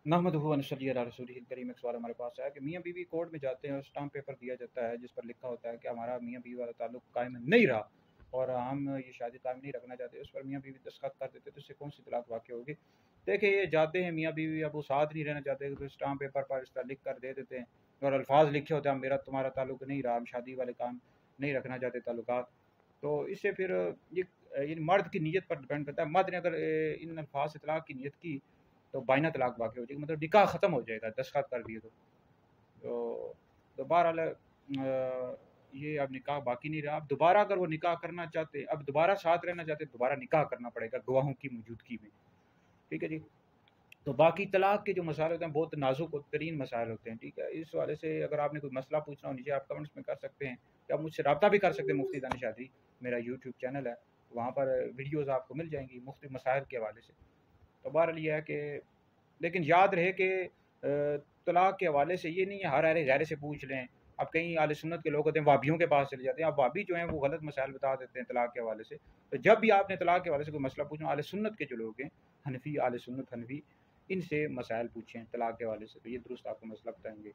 नहमदुहु व नसल्ली अला रसूलिहिल करीम। एक सवाल हमारे पास आया कि मियाँ बीवी कोर्ट में जाते हैं और स्टाम्प पेपर दिया जाता है जिस पर लिखा होता है कि हमारा मियाँ बीवी वाला ताल्लुक कायम नहीं रहा और हम ये शादी कायम नहीं रखना चाहते, उस पर मियाँ बीवी दस्तखत कर देते, तो इससे कौन सी तलाक वाक़ई होगी? देखिए, ये जाते हैं मियाँ बीवी, अब वो साथ नहीं रहना चाहते तो स्टाम्प पेपर पर इस तरह लिख कर दे देते हैं और अल्फाज लिखे होते हैं, मेरा तुम्हारा ताल्लुक नहीं रहा, हम शादी वाले काम नहीं रखना चाहते ताल्लुकात। तो इससे फिर ये इन मर्द की नीयत पर डिपेंड करता है। मर्द ने अगर इन अल्फाज से तलाक की नीयत की तो बाइना तलाक वाक़ई हो जाएगी, मतलब निकाह ख़त्म हो जाएगा दस्तखत कर दिए तो बहरहाल ये अब निकाह बाकी नहीं रहा। अब दोबारा अगर वो निकाह करना चाहते, अब दोबारा साथ रहना चाहते, दोबारा निकाह करना पड़ेगा गवाहों की मौजूदगी में। ठीक है जी। तो बाकी तलाक के जो मसाइल होते हैं बहुत नाजुक तरीन मसाइल होते हैं। ठीक है, इस वाले से अगर आपने कोई मसला पूछना हो नीचे आप कमेंट्स में कर सकते हैं, या मुझसे रब्ता भी कर सकते हैं। मुफ्ती दानिश आदरी मेरा यूट्यूब चैनल है, वहाँ पर वीडियोज़ आपको मिल जाएंगी मुख्तलिफ मसाइल के हवाले से। तो बहरहाल ये है कि लेकिन याद रहे कि तलाक के हवाले से ये नहीं है हर अरे गैर से पूछ लें। अब कई आले सुन्नत के लोग होते हैं वाबियों के पास चले जाते हैं, अब वाबी जो हैं वो गलत मसाइल बता देते हैं तलाक के हवाले से। तो जब भी आपने तलाक के हवाले से कोई मसला पूछना, आले सुन्नत के जो लोग हैं, हनफी आले सुन्नत हनफी, इनसे मसाइल पूछें तलाक के हवाले से, तो ये दुरुस्त आपको मसला बताएंगे।